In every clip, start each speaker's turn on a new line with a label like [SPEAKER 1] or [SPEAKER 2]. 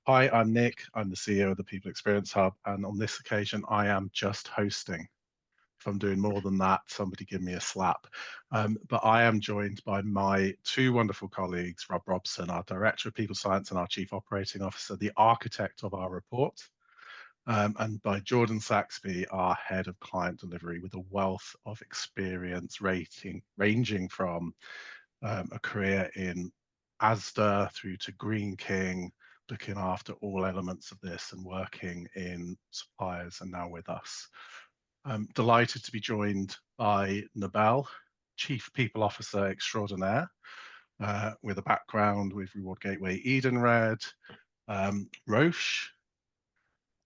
[SPEAKER 1] Hi, I'm Nick. I'm the CEO of the People Experience Hub, and on this occasion, I am just hosting. If I'm doing more than that, somebody give me a slap. But I am joined by my two wonderful colleagues, Rob Robson, our Director of People Science and our Chief Operating Officer, the architect of our report, and by Jordan Saxby, our Head of Client Delivery, with a wealth of experience ranging from a career in Asda through to Green King, looking after all elements of this and working in suppliers and now with us. I'm delighted to be joined by Nebel, Chief People Officer Extraordinaire, with a background with Reward Gateway Edenred, Roche,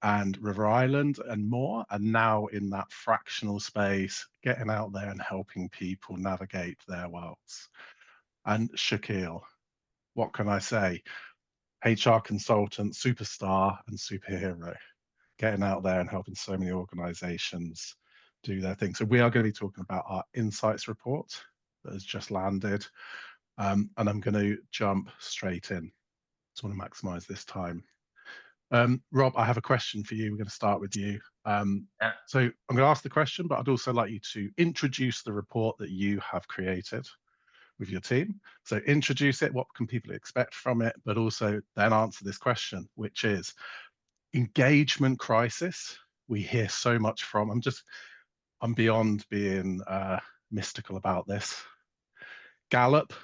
[SPEAKER 1] and River Island and more, and now in that fractional space, getting out there and helping people navigate their worlds. And Shakil, what can I say? HR consultant, superstar, and superhero, getting out there and helping so many organizations do their thing. So we are going to be talking about our insights report that has just landed. And I'm going to jump straight in. Just want to maximize this time. Rob, I have a question for you. We're going to start with you. So I'm going to ask the question, but I'd also like you to introduce the report that you have created with your team. So introduce it, what can people expect from it, but also then answer this question, which is engagement crisis. We hear so much from, I'm beyond being mystical about this. Gallup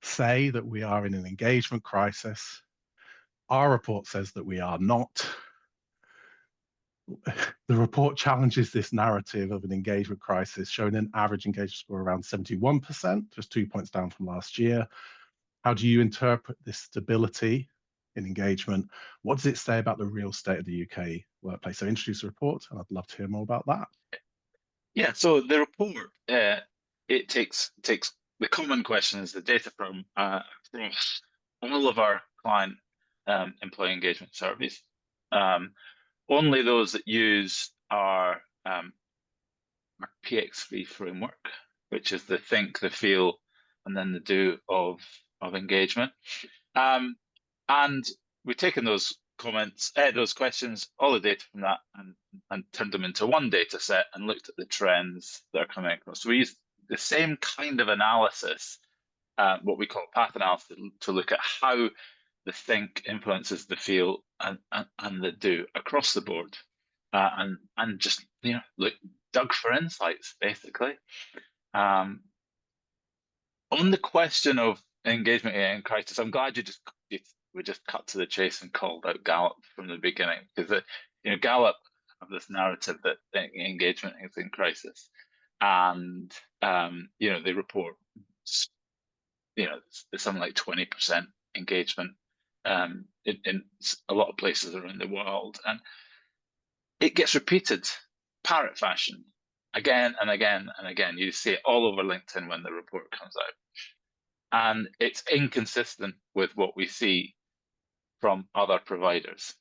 [SPEAKER 1] say that we are in an engagement crisis. Our report says that we are not. The report challenges this narrative of an engagement crisis, showing an average engagement score around 71%, just 2 points down from last year. How do you interpret this stability in engagement? What does it say about the real state of the UK workplace? So introduce the report, and I'd love to hear more about that.
[SPEAKER 2] Yeah, so the report, it takes the common questions, the data from across all of our client employee engagement surveys. Only those that use our PX3 framework, which is the think, the feel, and then the do of engagement. And we've taken those comments, those questions, all the data from that, and turned them into one data set and looked at the trends that are coming across. So we used the same kind of analysis, what we call path analysis, to look at how the think influences the feel and the do across the board, and just dug for insights basically. On the question of engagement in crisis, I'm glad we just cut to the chase and called out Gallup from the beginning, because Gallup have this narrative that engagement is in crisis, and they report something like 20% engagement in a lot of places around the world, and it gets repeated parrot fashion again and again and again. You see it all over LinkedIn when the report comes out, and it's inconsistent with what we see from other providers.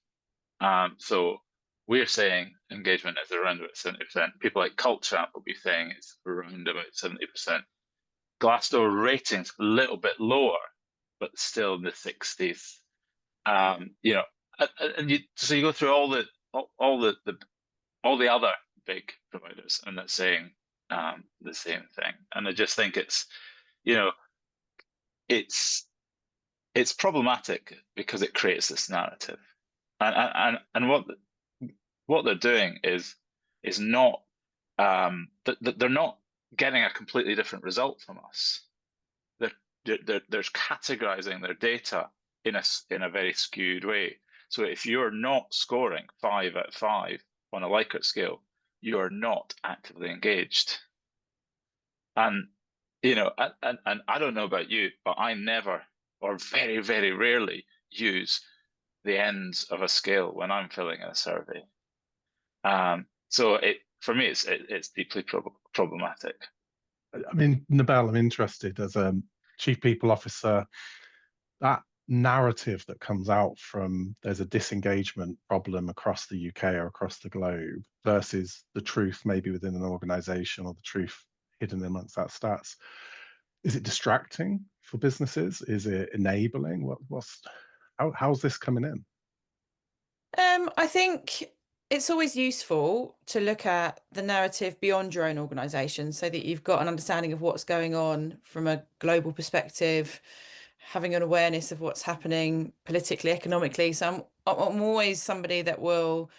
[SPEAKER 2] So we're saying engagement is around about 70%. People like Culture will be saying it's around about 70%. Glassdoor ratings a little bit lower, but still in the 60s. So you go through all the other big providers, and they're saying the same thing. And I just think it's problematic because it creates this narrative, and what they're doing is not they're not getting a completely different result from us. They're categorizing their data in a very skewed way. So if you're not scoring 5 out of 5 on a Likert scale, you are not actively engaged. And and I don't know about you, but I never, or very, very rarely, use the ends of a scale when I'm filling in a survey. So for me, it's deeply problematic.
[SPEAKER 1] I mean, Nebel, I'm interested as a Chief People Officer, that narrative that comes out from there's a disengagement problem across the UK or across the globe versus the truth maybe within an organization or the truth hidden amongst that stats. Is it distracting for businesses? Is it enabling? How's this coming in?
[SPEAKER 3] I think it's always useful to look at the narrative beyond your own organisation so that you've got an understanding of what's going on from a global perspective, having an awareness of what's happening politically, economically. So I'm always somebody that will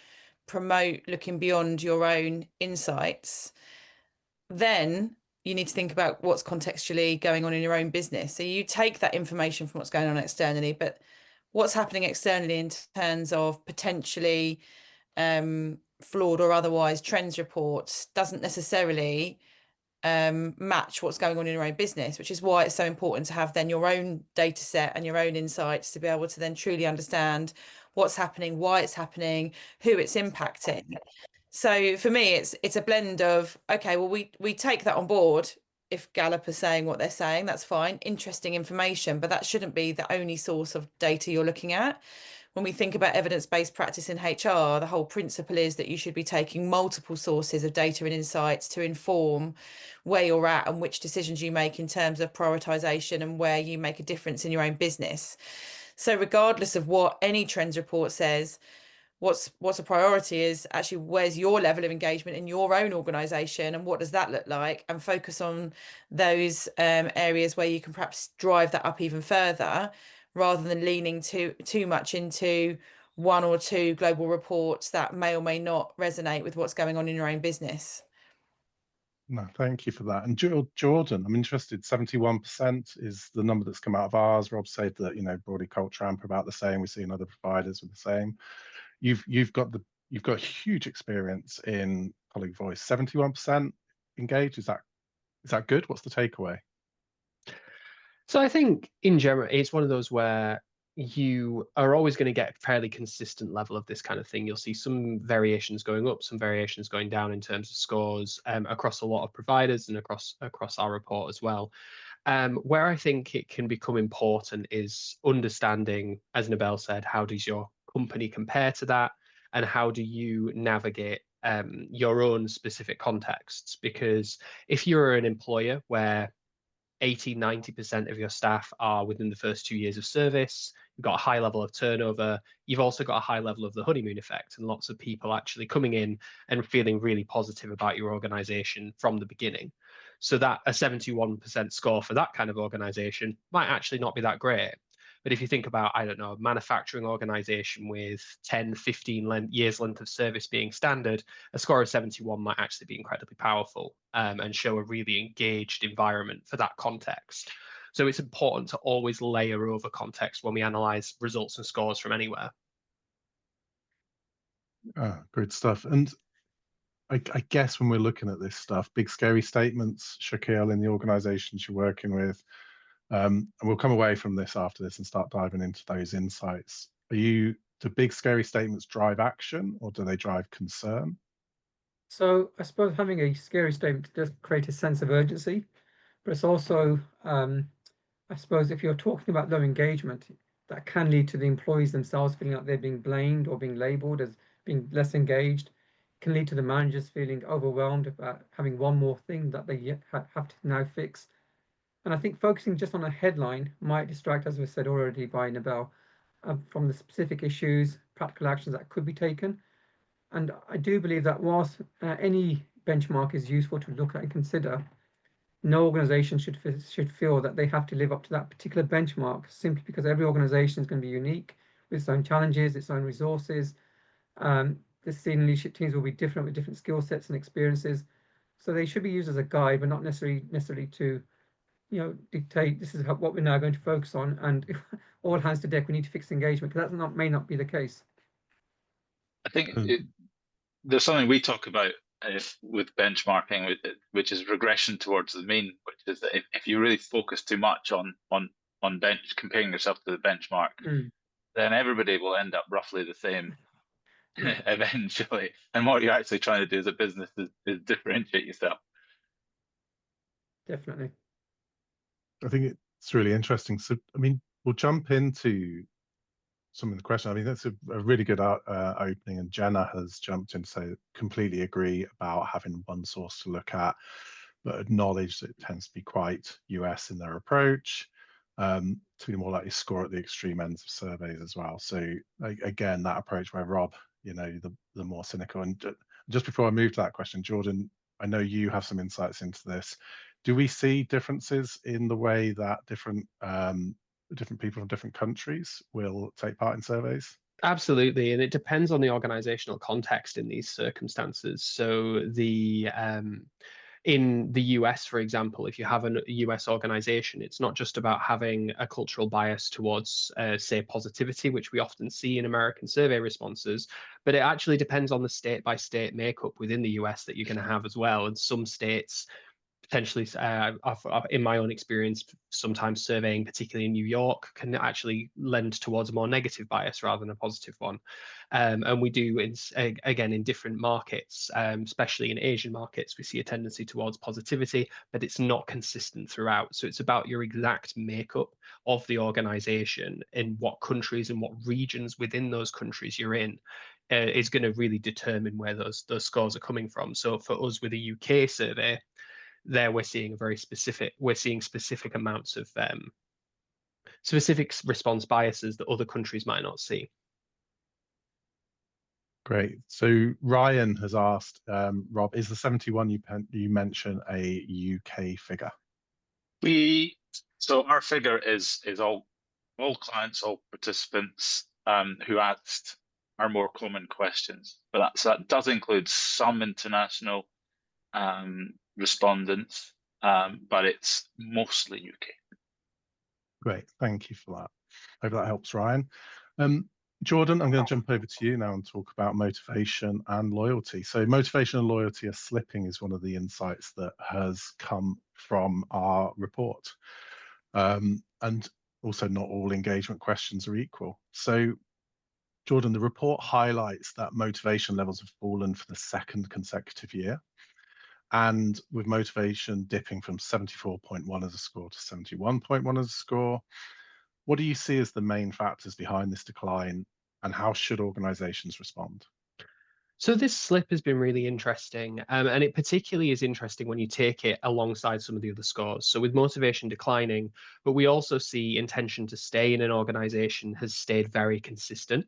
[SPEAKER 3] promote looking beyond your own insights. Then you need to think about what's contextually going on in your own business. So you take that information from what's going on externally, but what's happening externally in terms of potentially flawed or otherwise trends reports doesn't necessarily match what's going on in your own business, which is why it's so important to have then your own data set and your own insights to be able to then truly understand what's happening, why it's happening, who it's impacting. So for me, it's a blend of, okay, well, we take that on board. If Gallup are saying what they're saying, that's fine. Interesting information, but that shouldn't be the only source of data you're looking at. When we think about evidence-based practice in HR, the whole principle is that you should be taking multiple sources of data and insights to inform where you're at and which decisions you make in terms of prioritization and where you make a difference in your own business. So regardless of what any trends report says, what's a priority is actually where's your level of engagement in your own organization and what does that look like, and focus on those areas where you can perhaps drive that up even further rather than leaning too much into one or two global reports that may or may not resonate with what's going on in your own business.
[SPEAKER 1] No, thank you for that. And Jordan, I'm interested, 71% is the number that's come out of ours. Rob said that, Broadly Culture Amp are about the same. We've seen other providers with the same. You've got huge experience in colleague voice. 71% engaged. Is that good? What's the takeaway?
[SPEAKER 4] So I think in general, it's one of those where you are always going to get a fairly consistent level of this kind of thing. You'll see some variations going up, some variations going down in terms of scores across a lot of providers and across our report as well. Where I think it can become important is understanding, as Nebel said, how does your company compare to that, and how do you navigate your own specific contexts? Because if you're an employer where 80–90% of your staff are within the first 2 years of service, you've got a high level of turnover, you've also got a high level of the honeymoon effect, and lots of people actually coming in and feeling really positive about your organization from the beginning. So that a 71% score for that kind of organization might actually not be that great. But if you think about, I don't know, a manufacturing organization with 10–15 years length of service being standard, a score of 71 might actually be incredibly powerful and show a really engaged environment for that context. So it's important to always layer over context when we analyze results and scores from anywhere.
[SPEAKER 1] Good stuff. And I guess when we're looking at this stuff, big scary statements, Shakil, in the organizations you're working with, and we'll come away from this after this and start diving into those insights. Do big scary statements drive action, or do they drive concern?
[SPEAKER 5] So I suppose having a scary statement does create a sense of urgency, but it's also, I suppose, if you're talking about low engagement, that can lead to the employees themselves feeling like they're being blamed or being labeled as being less engaged. It can lead to the managers feeling overwhelmed about having one more thing that they have to now fix. And I think focusing just on a headline might distract, as was said already by Nebel, from the specific issues, practical actions that could be taken. And I do believe that whilst any benchmark is useful to look at and consider, no organization should feel that they have to live up to that particular benchmark simply because every organization is going to be unique with its own challenges, its own resources. The senior leadership teams will be different with different skill sets and experiences. So they should be used as a guide, but not necessarily to dictate this is what we're now going to focus on, and all hands to deck, we need to fix engagement, because that may not be the case.
[SPEAKER 2] I think there's something we talk about with benchmarking, which is regression towards the mean, which is that if you really focus too much on comparing yourself to the benchmark, then everybody will end up roughly the same eventually. And what you're actually trying to do as a business is differentiate yourself.
[SPEAKER 5] Definitely.
[SPEAKER 1] I think it's really interesting. So, I mean, we'll jump into some of the questions. I mean, that's a really good opening, and Jenna has jumped in to say completely agree about having one source to look at, but acknowledge that it tends to be quite US in their approach. to be more likely to score at the extreme ends of surveys as well. So again, that approach where Rob, the more cynical. And just before I move to that question, Jordan, I know you have some insights into this. Do we see differences in the way that different people from different countries will take part in surveys?
[SPEAKER 4] Absolutely, and it depends on the organizational context in these circumstances. So in the US, for example, if you have a US organization, it's not just about having a cultural bias towards, say, positivity, which we often see in American survey responses, but it actually depends on the state by state makeup within the US that you're going to have as well. And some states potentially, in my own experience, sometimes surveying, particularly in New York, can actually lend towards a more negative bias rather than a positive one. And we do, again, in different markets, especially in Asian markets, we see a tendency towards positivity, but it's not consistent throughout. So it's about your exact makeup of the organization in what countries and what regions within those countries you're in. Is going to really determine where those scores are coming from. So for us with a UK survey, there we're seeing specific amounts of specific response biases that other countries might not see.
[SPEAKER 1] Great. So Ryan has asked, Rob, is the 71 you mentioned a UK figure?
[SPEAKER 2] So our figure is all clients, all participants who asked our more common questions, but that does include some international respondents, but it's mostly UK.
[SPEAKER 1] Great, thank you for that. Hope that helps, Ryan. Jordan, I'm going to jump over to you now and talk about motivation and loyalty. So motivation and loyalty are slipping is one of the insights that has come from our report. And also not all engagement questions are equal. So Jordan, the report highlights that motivation levels have fallen for the second consecutive year. And with motivation dipping from 74.1 as a score to 71.1 as a score, what do you see as the main factors behind this decline, and how should organizations respond?
[SPEAKER 4] So this slip has been really interesting, and it particularly is interesting when you take it alongside some of the other scores. So with motivation declining, but we also see intention to stay in an organization has stayed very consistent.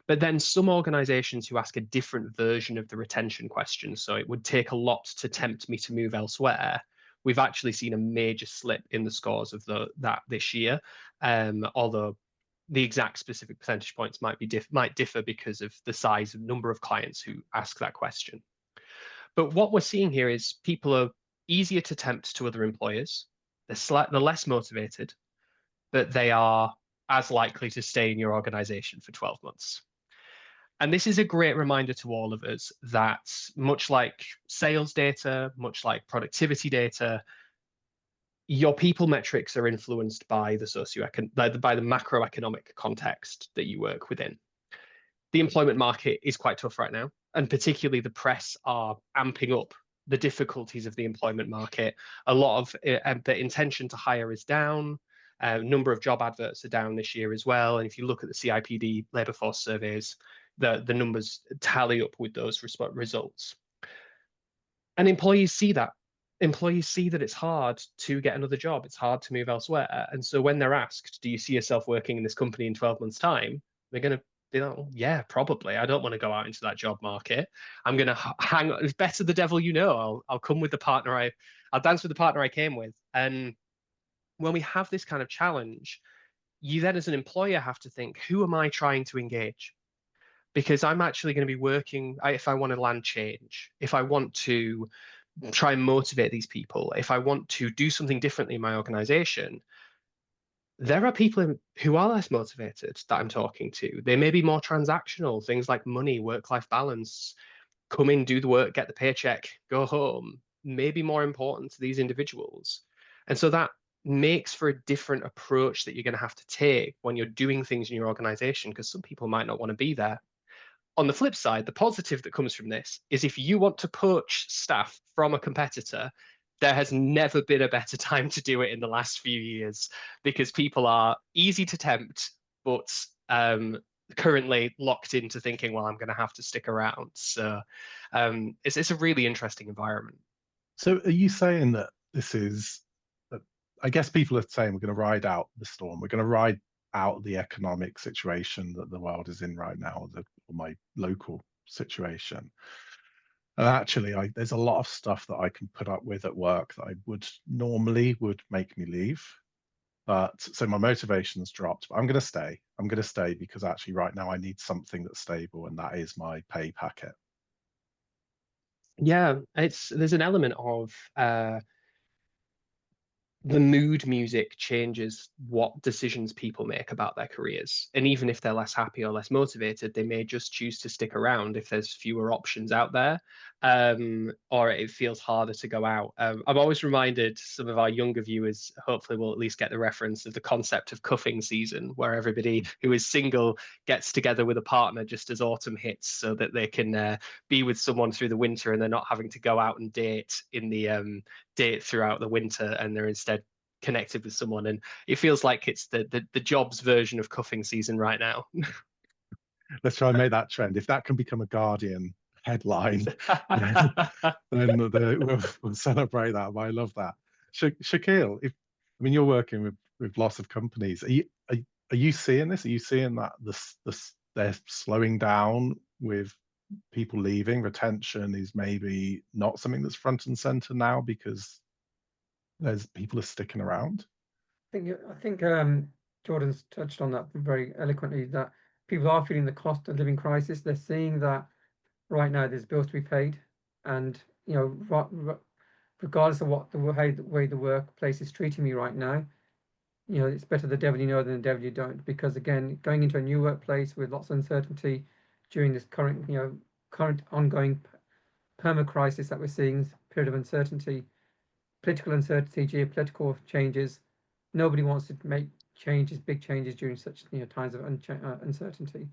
[SPEAKER 4] But then some organizations who ask a different version of the retention question, so it would take a lot to tempt me to move elsewhere, we've actually seen a major slip in the scores of that this year, although the exact specific percentage points might differ because of the size and number of clients who ask that question. But what we're seeing here is people are easier to tempt to other employers, they're less motivated, but they are as likely to stay in your organization for 12 months. And this is a great reminder to all of us that much like sales data, much like productivity data, your people metrics are influenced by by the macroeconomic context that you work within. The employment market is quite tough right now, and particularly the press are amping up the difficulties of the employment market. A lot of the intention to hire is down. Number of job adverts are down this year as well. And if you look at the CIPD labour force surveys, the numbers tally up with those results. And employees see that. Employees see that it's hard to get another job. It's hard to move elsewhere. And so when they're asked, do you see yourself working in this company in 12 months' time? They're going to be like, well, yeah, probably. I don't want to go out into that job market. I'm going to hang on. It's better the devil you know. I'll come with the partner I'll dance with the partner I came with. And when we have this kind of challenge, you then as an employer have to think, who am I trying to engage? Because I'm actually going to be working, if I want to land change, if I want to try and motivate these people, if I want to do something differently in my organization, there are people who are less motivated that I'm talking to. They may be more transactional, things like money, work-life balance, come in, do the work, get the paycheck, go home, may be more important to these individuals. And so that makes for a different approach that you're going to have to take when you're doing things in your organization, because some people might not want to be there. On the flip side, the positive that comes from this is if you want to poach staff from a competitor, there has never been a better time to do it in the last few years, because people are easy to tempt, but currently locked into thinking, well, I'm going to have to stick around. So it's a really interesting environment.
[SPEAKER 1] So are you saying that this is I guess people are saying we're going to ride out the storm. We're going to ride out the economic situation that the world is in right now, or my local situation. And actually, there's a lot of stuff that I can put up with at work that I would normally make me leave. But so my motivation's dropped, but I'm going to stay. I'm going to stay because actually right now I need something that's stable, and that is my pay packet.
[SPEAKER 4] Yeah, there's an element of the mood music changes what decisions people make about their careers. And even if they're less happy or less motivated, they may just choose to stick around if there's fewer options out there, or it feels harder to go out. I'm always reminded, some of our younger viewers hopefully will at least get the reference of the concept of cuffing season, where everybody who is single gets together with a partner just as autumn hits, so that they can be with someone through the winter, and they're not having to go out and date in the date throughout the winter, and they're instead connected with someone. And it feels like it's the jobs version of cuffing season right now.
[SPEAKER 1] Let's try and make that trend. If that can become a Guardian headline, then we'll celebrate that. But I love that. Shakil, you're working with lots of companies. Are you seeing this? Are you seeing that they're slowing down with people leaving? Retention is maybe not something that's front and center now because there's people are sticking around.
[SPEAKER 5] I think Jordan's touched on that very eloquently, that people are feeling the cost of living crisis. They're seeing that right now there's bills to be paid, and regardless of what the way the workplace is treating me right now, it's better the devil you know than the devil you don't, because again, going into a new workplace with lots of uncertainty during this current ongoing perma crisis that we're seeing, period of uncertainty, political uncertainty, geopolitical changes. Nobody wants to make big changes during such times of uncertainty.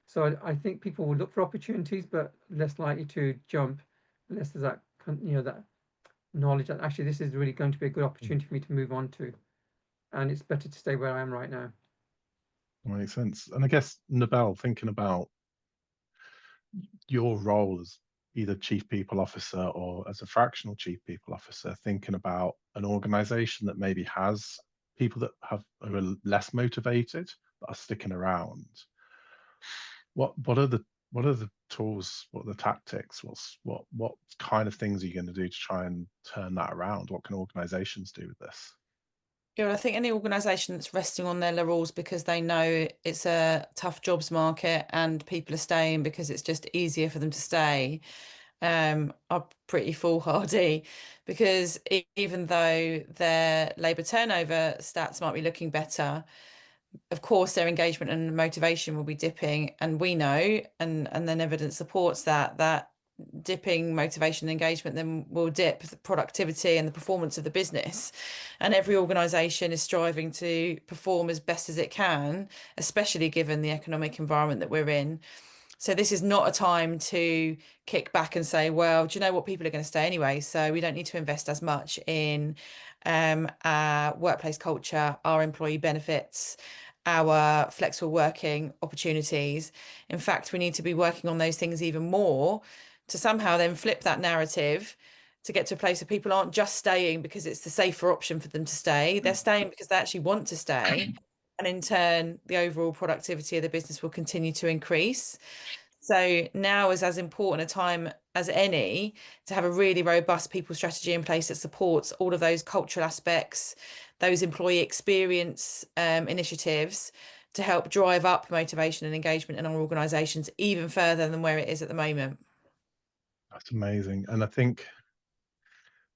[SPEAKER 5] So I think people will look for opportunities, but less likely to jump unless there's that that knowledge that actually this is really going to be a good opportunity for me to move on to, and it's better to stay where I am right now.
[SPEAKER 1] Makes sense. And I guess, Nebel, thinking about your role as either chief people officer or as a fractional chief people officer, thinking about an organization that maybe has people that are less motivated but are sticking around. What are the tools? What are the tactics? What kind of things are you going to do to try and turn that around? What can organizations do with this?
[SPEAKER 3] Yeah, I think any organisation that's resting on their laurels because they know it's a tough jobs market and people are staying because it's just easier for them to stay, are pretty foolhardy, because even though their labour turnover stats might be looking better, of course their engagement and motivation will be dipping, and we know, and then evidence supports that dipping motivation and engagement then will dip the productivity and the performance of the business. And every organization is striving to perform as best as it can, especially given the economic environment that we're in. So this is not a time to kick back and say, well, do you know what, people are going to stay anyway, so we don't need to invest as much in our workplace culture, our employee benefits, our flexible working opportunities. In fact, we need to be working on those things even more to somehow then flip that narrative to get to a place where people aren't just staying because it's the safer option for them to stay. They're staying because they actually want to stay. And in turn, the overall productivity of the business will continue to increase. So now is as important a time as any to have a really robust people strategy in place that supports all of those cultural aspects, those employee experience initiatives, to help drive up motivation and engagement in our organisations even further than where it is at the moment.
[SPEAKER 1] That's amazing. And I think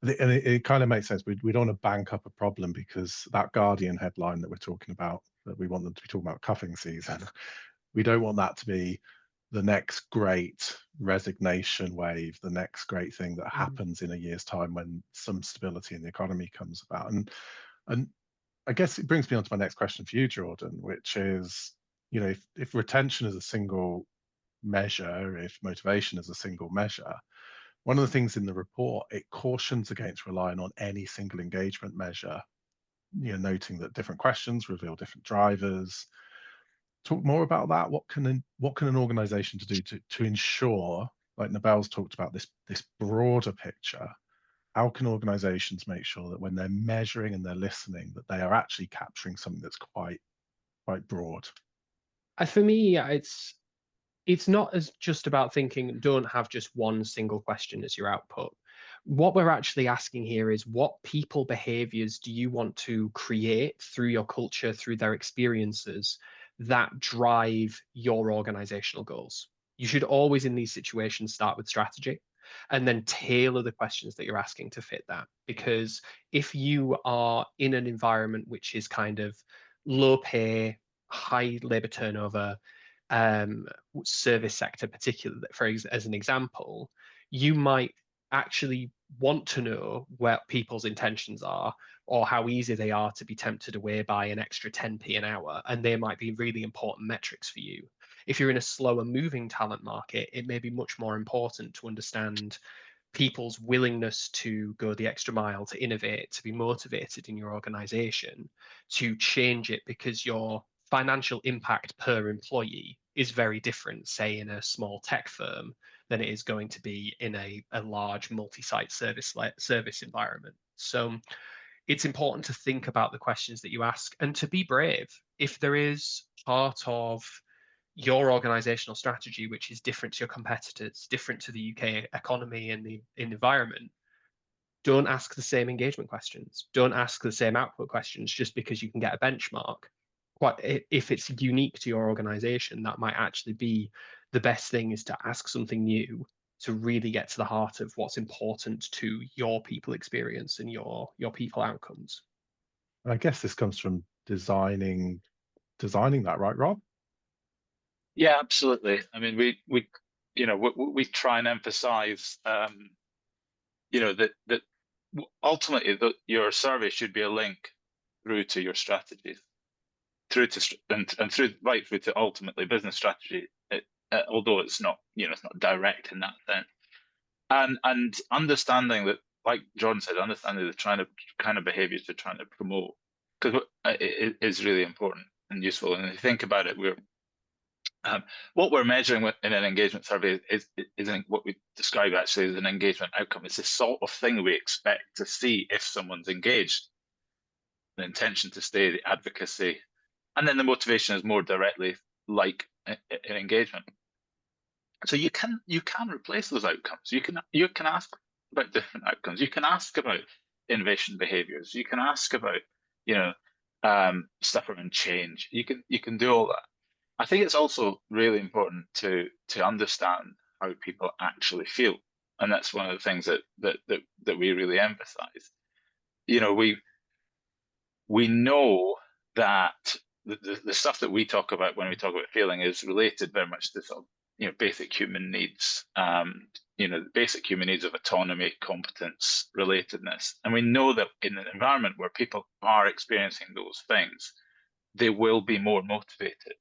[SPEAKER 1] it kind of makes sense. We don't want to bank up a problem, because that Guardian headline that we're talking about, that we want them to be talking about cuffing season, we don't want that to be the next great resignation wave, the next great thing that happens in a year's time when some stability in the economy comes about. And I guess it brings me on to my next question for you, Jordan, which is, if retention is a single measure, if motivation is a single measure, one of the things in the report, it cautions against relying on any single engagement measure, noting that different questions reveal different drivers. Talk more about that. What can an organization do to ensure, like Nebel's talked about, this broader picture, how can organizations make sure that when they're measuring and they're listening, that they are actually capturing something that's quite broad?
[SPEAKER 4] For me, it's not as just about thinking, don't have just one single question as your output. What we're actually asking here is, what people behaviors do you want to create through your culture, through their experiences, that drive your organizational goals? You should always, in these situations, start with strategy and then tailor the questions that you're asking to fit that. Because if you are in an environment which is kind of low pay, high labor turnover, service sector, particularly as an example, you might actually want to know what people's intentions are, or how easy they are to be tempted away by an extra 10p an hour, and they might be really important metrics for you. If you're in a slower moving talent market, it may be much more important to understand people's willingness to go the extra mile, to innovate, to be motivated in your organization, to change it, because your financial impact per employee is very different, say, in a small tech firm than it is going to be in a large multi-site service environment. So it's important to think about the questions that you ask and to be brave. If there is part of your organizational strategy which is different to your competitors, different to the UK economy and the environment, don't ask the same engagement questions. Don't ask the same output questions just because you can get a benchmark. If it's unique to your organization, that might actually be the best thing, is to ask something new to really get to the heart of what's important to your people experience and your people outcomes.
[SPEAKER 1] And I guess this comes from designing that, right, Rob?
[SPEAKER 2] Yeah, absolutely. I mean, we try and emphasize, that ultimately your survey should be a link through to your strategy, and through right through to ultimately business strategy. Although it's not direct in that sense, and understanding that, like John said, understanding the kind of behaviors they're trying to promote, because it is really important and useful. And if you think about it, what we're measuring in an engagement survey isn't what we describe actually as an engagement outcome. It's the sort of thing we expect to see if someone's engaged. The intention to stay, the advocacy, and then the motivation is more directly like in engagement. So you can replace those outcomes. You can ask about different outcomes. You can ask about innovation behaviors. You can ask about stuff around change. You can do all that. I think it's also really important to understand how people actually feel, and that's one of the things that we really emphasize. We know that the stuff that we talk about when we talk about feeling is related very much to sort of basic human needs, the basic human needs of autonomy, competence, relatedness, and we know that in an environment where people are experiencing those things, they will be more motivated.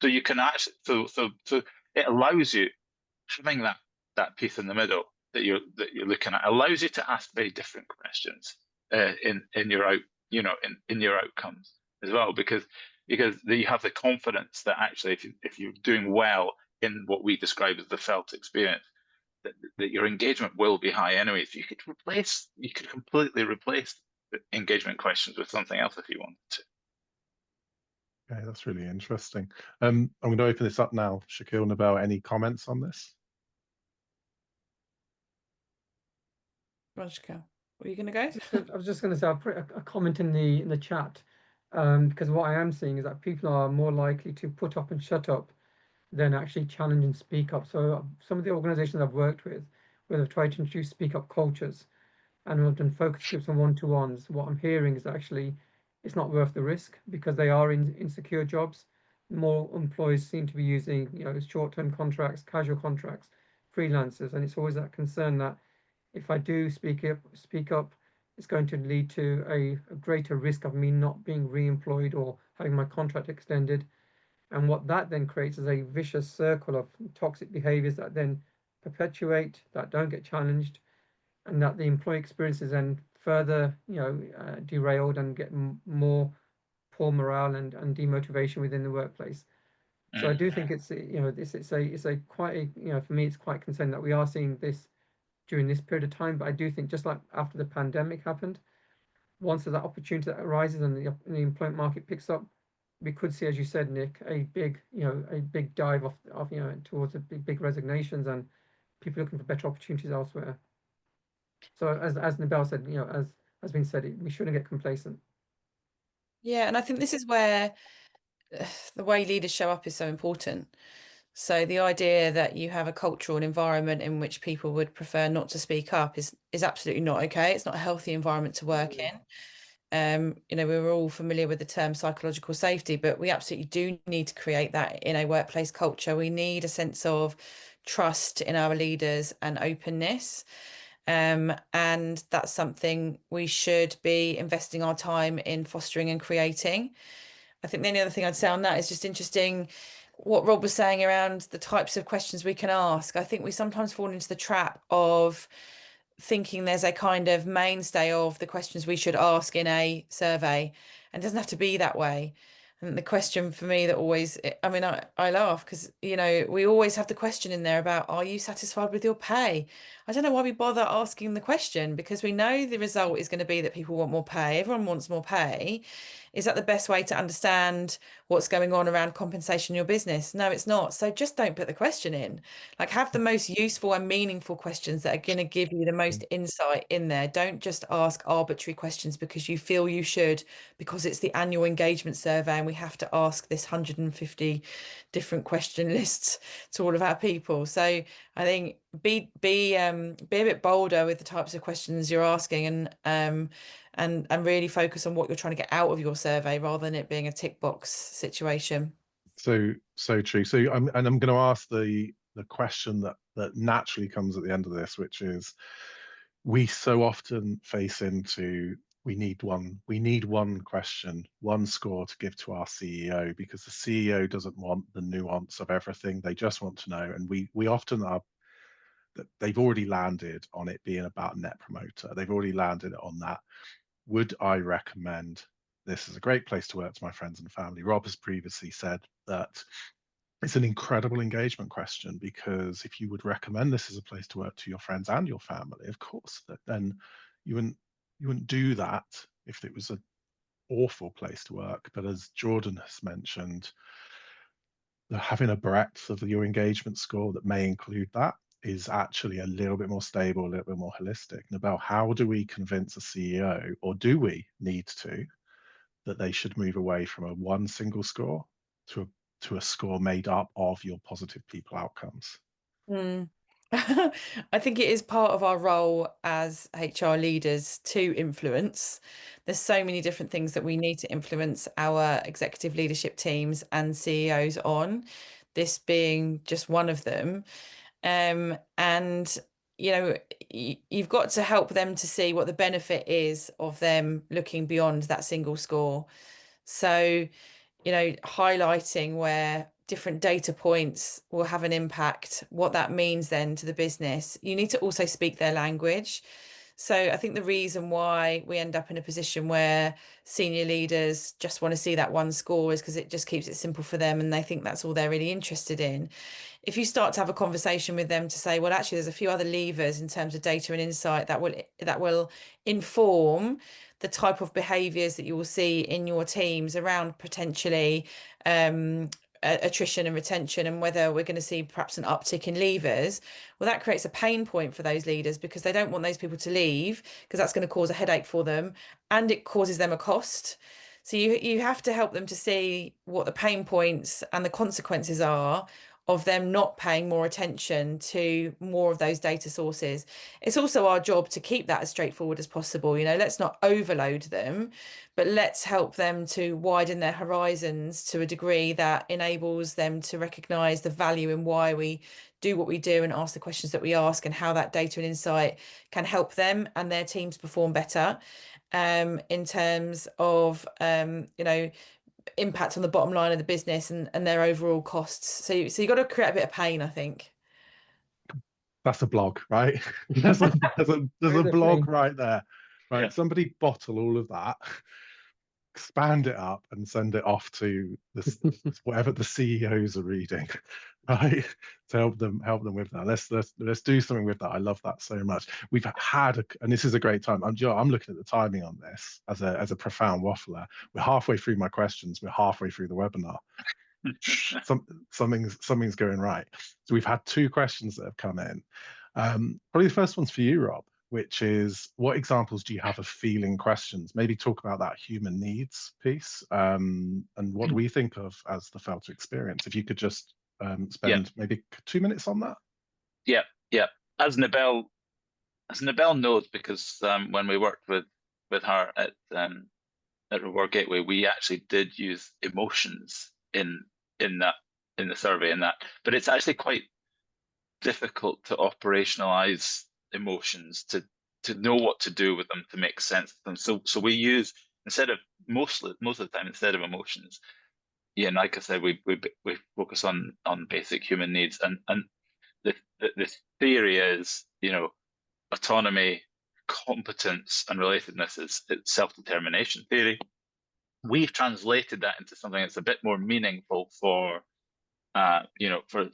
[SPEAKER 2] So you can actually, so it allows you, having that piece in the middle that you're looking at, allows you to ask very different questions in your outcomes as well, because you have the confidence that actually if you're doing well in what we describe as the felt experience, that your engagement will be high anyway. So you could completely replace the engagement questions with something else if you wanted to.
[SPEAKER 1] Okay, that's really interesting. I'm going to open this up now. Shakil, Nebel, any comments on this?
[SPEAKER 3] Shakil, were you going to go?
[SPEAKER 5] I was just going to say, I'll put a comment in the chat, because what I am seeing is that people are more likely to put up and shut up than actually challenge and speak up. So some of the organizations I've worked with, where they've tried to introduce speak up cultures and have done focus groups and one-to-ones, what I'm hearing is actually it's not worth the risk, because they are in insecure jobs. More employees seem to be using short-term contracts, casual contracts, freelancers, and it's always that concern that if I do speak up, it's going to lead to a greater risk of me not being re-employed or having my contract extended. And what that then creates is a vicious circle of toxic behaviors that then perpetuate, that don't get challenged, and that the employee experience is then further derailed and get more poor morale and demotivation within the workplace. So I do think it's a quite a for me it's quite concerning that we are seeing this during this period of time. But I do think, just like after the pandemic happened, once there's that opportunity that arises and the employment market picks up, we could see, as you said, Nick, a big dive off towards the big resignations and people looking for better opportunities elsewhere. So as Nebel said, as has been said, we shouldn't get complacent.
[SPEAKER 3] Yeah, and I think this is where the way leaders show up is so important. So the idea that you have a cultural environment in which people would prefer not to speak up is absolutely not okay. It's not a healthy environment to work in. We were all familiar with the term psychological safety, but we absolutely do need to create that in a workplace culture. We need a sense of trust in our leaders and openness. And that's something we should be investing our time in fostering and creating. I think the only other thing I'd say on that is just interesting what Rob was saying around the types of questions we can ask. I think we sometimes fall into the trap of thinking there's a kind of mainstay of the questions we should ask in a survey, and it doesn't have to be that way. And the question for me that always, I laugh because, we always have the question in there about, are you satisfied with your pay? I don't know why we bother asking the question, because we know the result is going to be that people want more pay. Everyone wants more pay. Is that the best way to understand what's going on around compensation in your business? No, it's not. So just don't put the question in. Like, have the most useful and meaningful questions that are going to give you the most insight in there. Don't just ask arbitrary questions because you feel you should, because it's the annual engagement survey and we have to ask this 150 different question lists to all of our people. So I think be a bit bolder with the types of questions you're asking, and really focus on what you're trying to get out of your survey rather than it being a tick box situation.
[SPEAKER 1] So true. So I'm going to ask the question that naturally comes at the end of this, which is, we so often face into, we need one question, one score to give to our CEO, because the CEO doesn't want the nuance of everything. They just want to know. And we often are, that they've already landed on it being about net promoter. They've already landed on that. Would I recommend this is a great place to work to my friends and family? Rob has previously said that it's an incredible engagement question, because if you would recommend this as a place to work to your friends and your family, of course, then you wouldn't do that if it was an awful place to work. But as Jordan has mentioned, having a breadth of your engagement score that may include that is actually a little bit more stable, a little bit more holistic. Nebel, how do we convince a CEO, or do we need to, that they should move away from one single score to a score made up of your positive people outcomes?
[SPEAKER 3] I think it is part of our role as HR leaders to influence. There's so many different things that we need to influence our executive leadership teams and CEOs on, this being just one of them. And you've got to help them to see what the benefit is of them looking beyond that single score. So, highlighting where different data points will have an impact, what that means then to the business. You need to also speak their language. So I think the reason why we end up in a position where senior leaders just want to see that one score is because it just keeps it simple for them and they think that's all they're really interested in. If you start to have a conversation with them to say, well, actually, there's a few other levers in terms of data and insight that will inform the type of behaviours that you will see in your teams around potentially attrition and retention, and whether we're going to see perhaps an uptick in leavers, well, that creates a pain point for those leaders, because they don't want those people to leave, because that's going to cause a headache for them and it causes them a cost. So you have to help them to see what the pain points and the consequences are of them not paying more attention to more of those data sources. It's also our job to keep that as straightforward as possible. Let's not overload them, but let's help them to widen their horizons to a degree that enables them to recognize the value in why we do what we do and ask the questions that we ask, and how that data and insight can help them and their teams perform better in terms of impact on the bottom line of the business and their overall costs. So you've got to create a bit of pain, I think.
[SPEAKER 1] That's a blog, right? there's a blog right there, right? Yeah. Somebody bottle all of that, expand it up, and send it off to whatever the CEOs are reading. right, to help them with that. Let's do something with that. I love that so much. We've had and this is a great time. I'm looking at the timing on this as a profound waffler. We're halfway through my questions. We're halfway through the webinar. Something's going right. So we've had 2 questions that have come in. Probably the first one's for you, Rob, which is, what examples do you have of feeling questions? Maybe talk about that human needs piece, and what do we think of as the felt experience? If you could just spend maybe 2 minutes on that.
[SPEAKER 2] Yeah. As Nebel knows, because when we worked with her at Reward Gateway, we actually did use emotions in the survey and that, but it's actually quite difficult to operationalize emotions, to know what to do with them, to make sense of them. So we use, instead of most of the time, instead of emotions, like I said, we focus on basic human needs, and the theory is, autonomy, competence, and relatedness is self-determination theory. We've translated that into something that's a bit more meaningful for for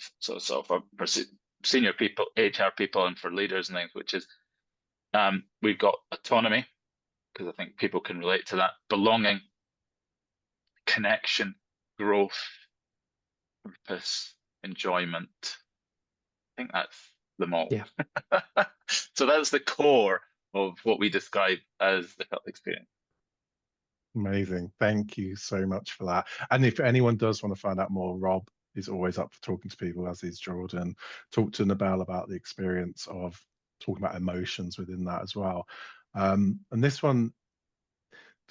[SPEAKER 2] senior people, HR people, and for leaders and things, which is, we've got autonomy, because I think people can relate to that, belonging, connection, growth, purpose, enjoyment. I think that's them all.
[SPEAKER 4] Yeah.
[SPEAKER 2] So that's the core of what we describe as the felt experience.
[SPEAKER 1] Amazing. Thank you so much for that. And if anyone does want to find out more, Rob is always up for talking to people, as is Jordan. Talk to Nebel about the experience of talking about emotions within that as well. And this one,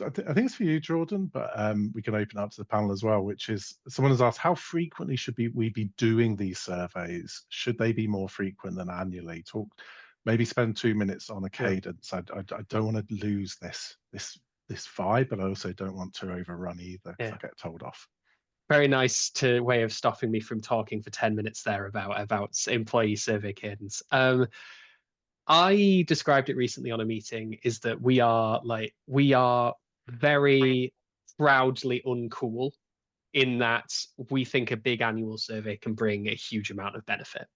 [SPEAKER 1] I think it's for you, Jordan, but we can open up to the panel as well, which is, someone has asked, how frequently should we be doing these surveys? Should they be more frequent than annually? Maybe spend 2 minutes on a cadence. I don't want to lose this vibe, but I also don't want to overrun either, because I get told off.
[SPEAKER 4] Very nice way of stopping me from talking for 10 minutes there about employee survey cadence. I described it recently on a meeting, is that we are very proudly uncool, in that we think a big annual survey can bring a huge amount of benefit.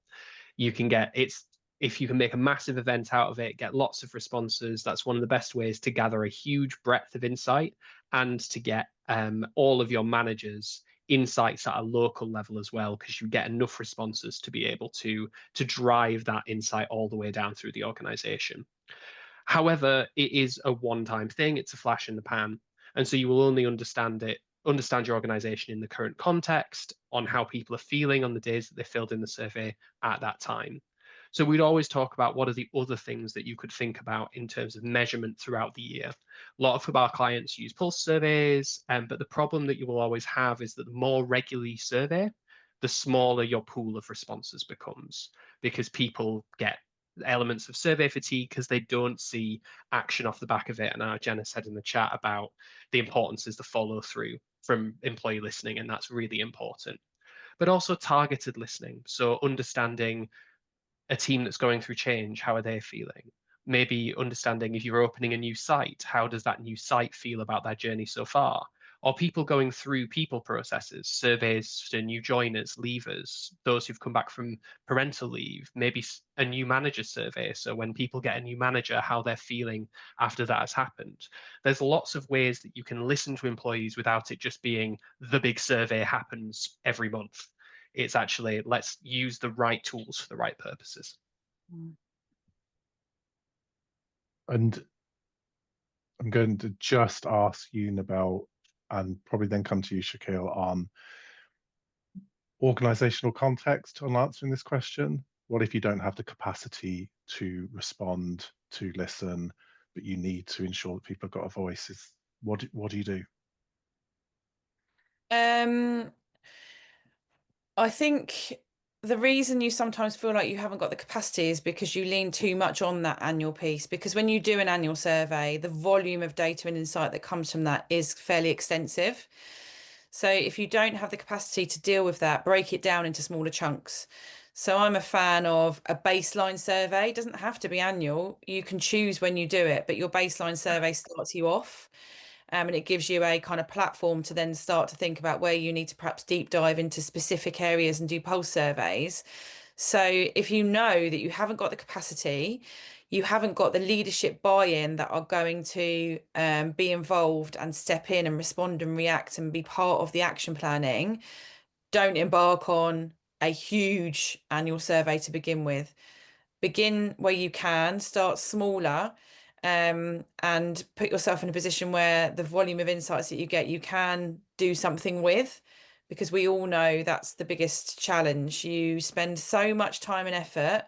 [SPEAKER 4] If you can make a massive event out of it, get lots of responses, that's one of the best ways to gather a huge breadth of insight, and to get all of your managers insights at a local level as well, because you get enough responses to be able to drive that insight all the way down through the organization. However, it is a one-time thing, it's a flash in the pan, and so you will only understand your organization in the current context, on how people are feeling on the days that they filled in the survey at that time. So we'd always talk about what are the other things that you could think about in terms of measurement throughout the year. A lot of our clients use pulse surveys, but the problem that you will always have is that the more regularly you survey, the smaller your pool of responses becomes, because people get elements of survey fatigue because they don't see action off the back of it. And Jenna said in the chat about the importance is the follow through from employee listening, and that's really important. But also targeted listening, so understanding a team that's going through change, how are they feeling? Maybe understanding, if you're opening a new site, how does that new site feel about their journey so far? Or people going through people processes, surveys to new joiners, leavers, those who've come back from parental leave, maybe a new manager survey. So when people get a new manager, how they're feeling after that has happened. There's lots of ways that you can listen to employees without it just being the big survey happens every month. It's actually, let's use the right tools for the right purposes.
[SPEAKER 1] And I'm going to just ask you, Nebel, and probably then come to you, Shakil, on organizational context on answering this question. What if you don't have the capacity to respond, to listen, but you need to ensure that people have got a voice? What do you do?
[SPEAKER 3] I think the reason you sometimes feel like you haven't got the capacity is because you lean too much on that annual piece. Because when you do an annual survey, the volume of data and insight that comes from that is fairly extensive. So if you don't have the capacity to deal with that, break it down into smaller chunks. So I'm a fan of a baseline survey. It doesn't have to be annual. You can choose when you do it, but your baseline survey starts you off. and it gives you a kind of platform to then start to think about where you need to perhaps deep dive into specific areas and do pulse surveys. So if you know that you haven't got the capacity, you haven't got the leadership buy-in that are going to be involved and step in and respond and react and be part of the action planning, don't embark on a huge annual survey to begin with. Begin where you can, start smaller, and put yourself in a position where the volume of insights that you get, you can do something with, because we all know that's the biggest challenge. You spend so much time and effort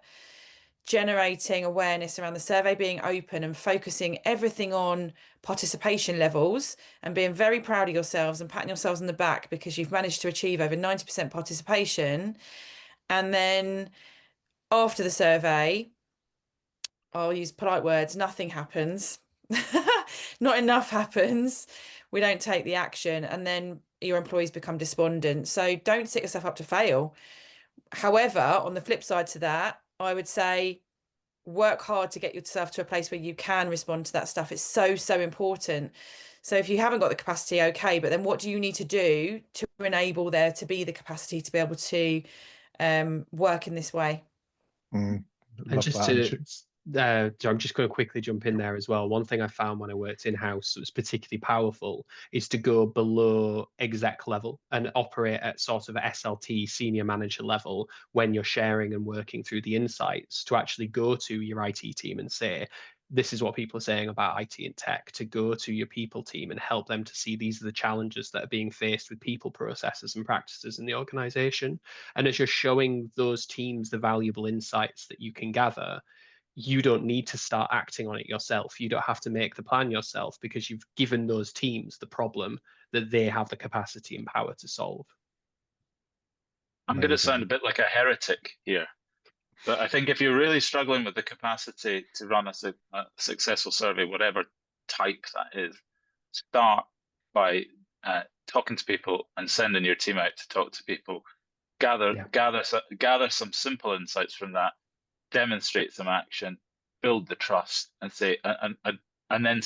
[SPEAKER 3] generating awareness around the survey being open and focusing everything on participation levels and being very proud of yourselves and patting yourselves on the back because you've managed to achieve over 90% participation. And then after the survey, I'll use polite words, nothing happens. Not enough happens. We don't take the action, and then your employees become despondent. So don't set yourself up to fail. However, on the flip side to that, I would say work hard to get yourself to a place where you can respond to that stuff. It's so, so important. So if you haven't got the capacity, okay, but then what do you need to do to enable there to be the capacity to be able to work in this way?
[SPEAKER 4] And just I'm just going to quickly jump in there as well. One thing I found when I worked in-house that was particularly powerful is to go below exec level and operate at sort of SLT senior manager level when you're sharing and working through the insights, to actually go to your IT team and say, this is what people are saying about IT and tech, to go to your people team and help them to see these are the challenges that are being faced with people, processes and practices in the organization. And as you're showing those teams the valuable insights that you can gather, you don't need to start acting on it yourself. You don't have to make the plan yourself, because you've given those teams the problem that they have the capacity and power to solve.
[SPEAKER 2] I'm going to sound a bit like a heretic here, but I think if you're really struggling with the capacity to run a successful survey, whatever type that is, start by talking to people and sending your team out to talk to people. Gather some simple insights from that. Demonstrate some action, build the trust, and say, and then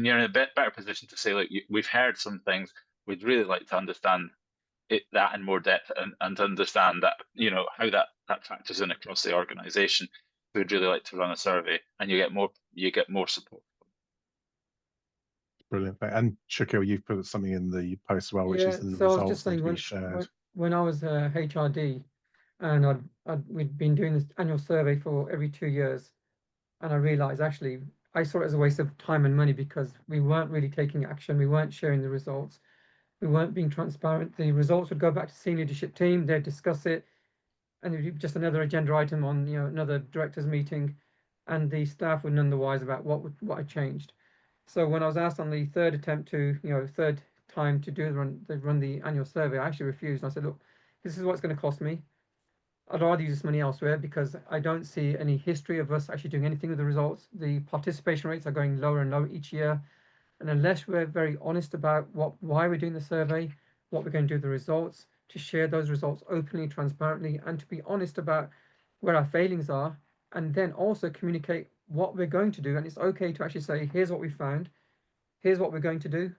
[SPEAKER 2] you're in a better position to say, look, we've heard some things. We'd really like to understand that in more depth and understand that, how that factors in across the organisation. We'd really like to run a survey, and you get more support.
[SPEAKER 1] Brilliant. And Shakil, you've put something in the post as well, which is the
[SPEAKER 5] so
[SPEAKER 1] results
[SPEAKER 5] I was just saying,
[SPEAKER 1] need to be shared.
[SPEAKER 5] when I was HRD, and we'd been doing this annual survey for every 2 years, and I realized actually I saw it as a waste of time and money, because we weren't really taking action, we weren't sharing the results, we weren't being transparent. The results would go back to senior leadership team, they'd discuss it, and it'd be just another agenda item on another directors meeting, and the staff were none the wise about what had changed. So when I was asked on the third attempt to third time to run the annual survey, I actually refused, and I said, look, this is what it's going to cost me. I'd rather use this money elsewhere, because I don't see any history of us actually doing anything with the results. The participation rates are going lower and lower each year. And unless we're very honest about why we're doing the survey, what we're going to do with the results, to share those results openly, transparently, and to be honest about where our failings are, and then also communicate what we're going to do. And it's okay to actually say, here's what we found, here's what we're going to do,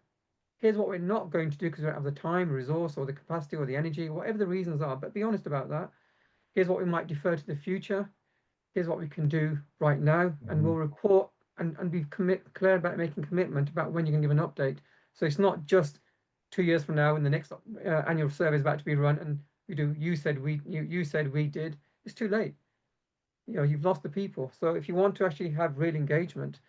[SPEAKER 5] here's what we're not going to do because we don't have the time, resource, or the capacity, or the energy, whatever the reasons are, but be honest about that. Here's what we might defer to the future. Here's what we can do right now. And we'll report and be clear about making commitment about when you can give an update. So it's not just 2 years from now when the next annual survey is about to be run and we do, you said we did. It's too late. You've lost the people. So if you want to actually have real engagement,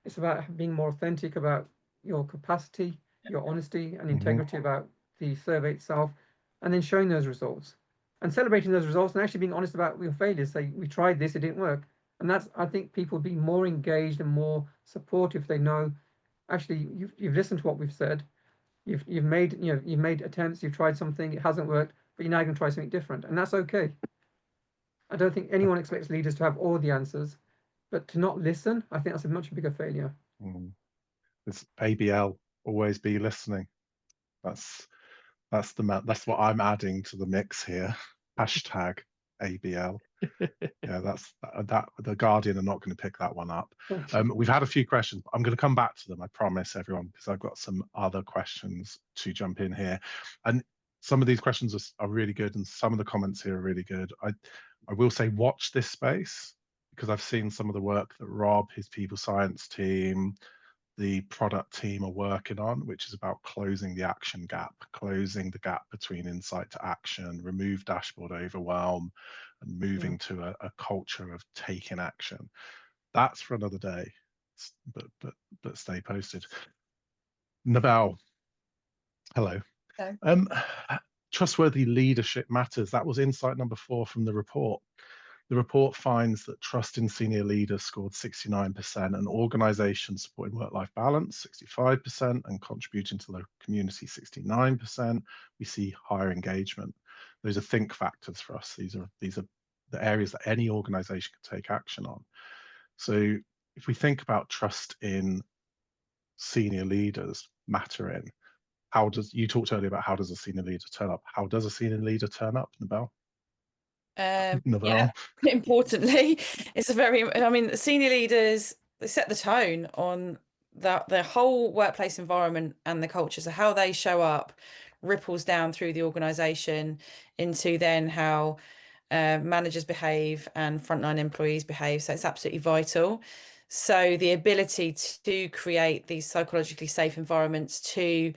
[SPEAKER 5] it's about being more authentic about your capacity, your honesty and integrity about the survey itself, and then showing those results. And celebrating those results and actually being honest about your failures. Say, we tried this, it didn't work. And I think people would be more engaged and more supportive if they know, actually, you've listened to what we've said. You've made attempts, you've tried something, it hasn't worked, but you're now going to try something different. And that's okay. I don't think anyone expects leaders to have all the answers, but to not listen, I think that's a much bigger failure.
[SPEAKER 1] It's ABL, always be listening. That's what I'm adding to the mix here. Hashtag ABL. Yeah, that's that. The Guardian are not going to pick that one up.
[SPEAKER 5] Okay.
[SPEAKER 1] We've had a few questions. I'm going to come back to them, I promise everyone, because I've got some other questions to jump in here. And some of these questions are really good, and some of the comments here are really good. I will say watch this space, because I've seen some of the work that Rob, his people science team, the product team are working on, which is about closing the action gap, closing the gap between insight to action, remove dashboard overwhelm, and moving to a culture of taking action. That's for another day, but stay posted. Nebel, hello.
[SPEAKER 3] Hello.
[SPEAKER 1] Trustworthy leadership matters. That was insight number 4 from the report. The report finds that trust in senior leaders scored 69%, and organizations supporting work-life balance 65%, and contributing to the community 69%. We see higher engagement. Those are think factors for us. These are the areas that any organization can take action on. So if we think about trust in senior leaders mattering, you talked earlier about how does a senior leader turn up? How does a senior leader turn up, Nebel?
[SPEAKER 3] Yeah, importantly, it's I mean, senior leaders, they set the tone on the whole workplace environment and the culture. So how they show up ripples down through the organization into then how managers behave and frontline employees behave. So it's absolutely vital. So the ability to create these psychologically safe environments to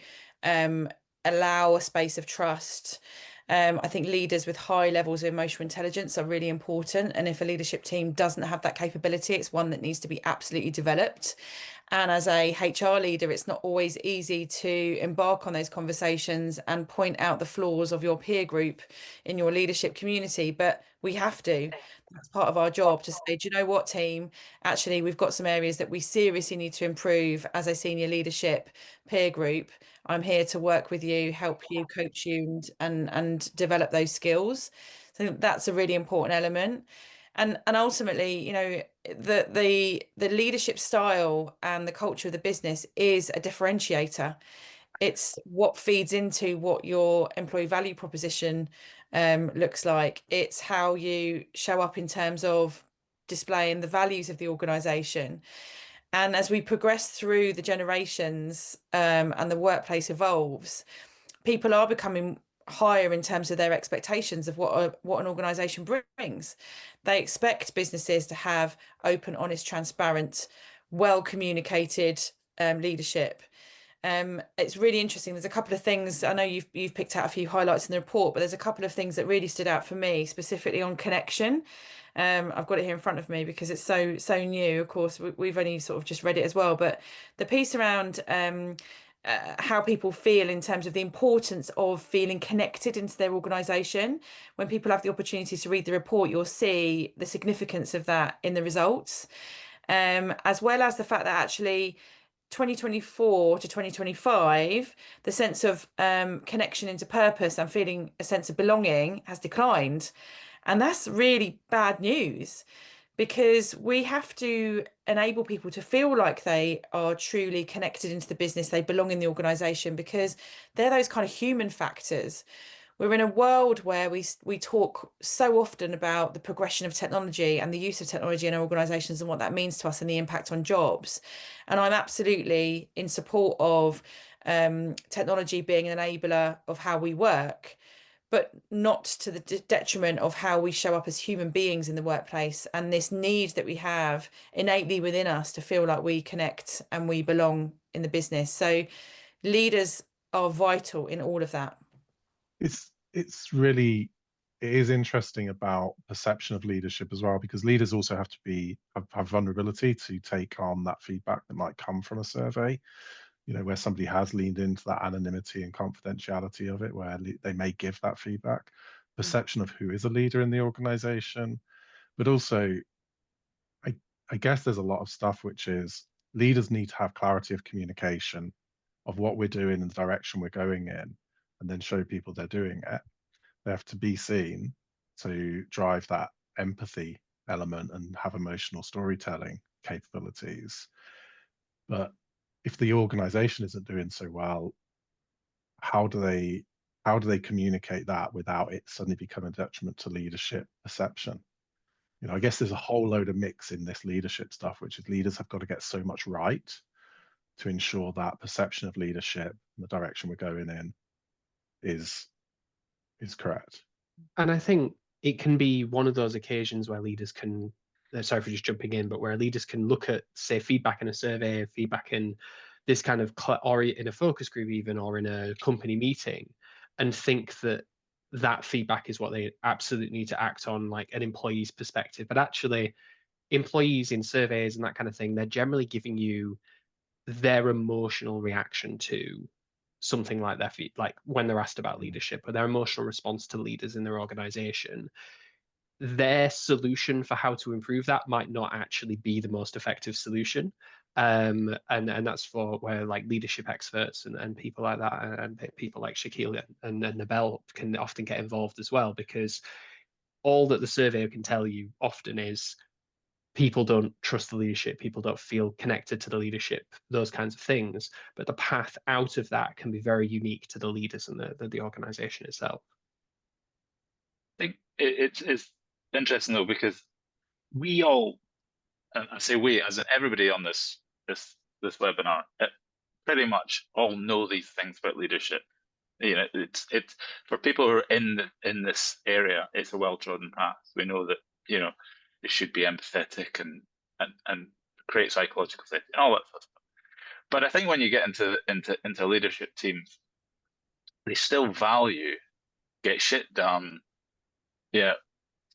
[SPEAKER 3] allow a space of trust. I think leaders with high levels of emotional intelligence are really important. And if a leadership team doesn't have that capability, it's one that needs to be absolutely developed. And as a HR leader, it's not always easy to embark on those conversations and point out the flaws of your peer group in your leadership community. But we have to. That's part of our job to say, do you know what, team? Actually, we've got some areas that we seriously need to improve as a senior leadership peer group. I'm here to work with you, help you, coach you, and develop those skills. So that's a really important element. And ultimately, you know, the leadership style and the culture of the business is a differentiator. It's what feeds into what your employee value proposition looks like. It's how you show up in terms of displaying the values of the organization. And as we progress through the generations and the workplace evolves, people are becoming higher in terms of their expectations of what an organization brings. They expect businesses to have open, honest, transparent, well communicated leadership. It's really interesting. There's a couple of things. I know you've picked out a few highlights in the report, but there's a couple of things that really stood out for me, specifically on connection. I've got it here in front of me because it's so new. Of course, we've only sort of just read it as well, but the piece around how people feel in terms of the importance of feeling connected into their organisation. When people have the opportunity to read the report, you'll see the significance of that in the results, as well as the fact that actually 2024 to 2025, the sense of connection into purpose and feeling a sense of belonging has declined. And that's really bad news, because we have to enable people to feel like they are truly connected into the business, they belong in the organisation, because they're those kind of human factors. We're in a world where we talk so often about the progression of technology and the use of technology in our organisations and what that means to us and the impact on jobs. And I'm absolutely in support of technology being an enabler of how we work, but not to the detriment of how we show up as human beings in the workplace, and this need that we have innately within us to feel like we connect and we belong in the business. So leaders are vital in all of that.
[SPEAKER 1] It is interesting about perception of leadership as well, because leaders also have to have vulnerability to take on that feedback that might come from a survey, you know, where somebody has leaned into that anonymity and confidentiality of it, where they may give that feedback. Perception of who is a leader in the organization, but also I guess there's a lot of stuff which is leaders need to have clarity of communication of what we're doing and the direction we're going in, and then show people they're doing it. They have to be seen to drive that empathy element and have emotional storytelling capabilities. But if the organization isn't doing so well, how do they how do they communicate that without it suddenly becoming a detriment to leadership perception? You know, I guess there's a whole load of mix in this leadership stuff, which is leaders have got to get so much right to ensure that perception of leadership and the direction we're going in is correct.
[SPEAKER 4] And I think it can be one of those occasions where leaders can, sorry for just jumping in, but where leaders can look at, say, feedback in a survey, feedback in this kind of, or in a focus group even, or in a company meeting, and think that that feedback is what they absolutely need to act on, like an employee's perspective. But actually, employees in surveys and that kind of thing, they're generally giving you their emotional reaction to something like their feet, like when they're asked about leadership, or their emotional response to leaders in their organization. Their solution for how to improve that might not actually be the most effective solution. And that's for where like leadership experts and people like that, and people like Shakil and Nebel can often get involved as well, because all that the survey can tell you often is people don't trust the leadership, people don't feel connected to the leadership, those kinds of things. But the path out of that can be very unique to the leaders and the organization itself.
[SPEAKER 2] I think it's interesting though, because we all, and I say we, as in everybody on this webinar, pretty much all know these things about leadership. You know, it's for people who are in this area, it's a well-trodden path. We know that, you know, it should be empathetic and create psychological safety and all that sort of stuff. But I think when you get into leadership teams, they still value get shit done, yeah,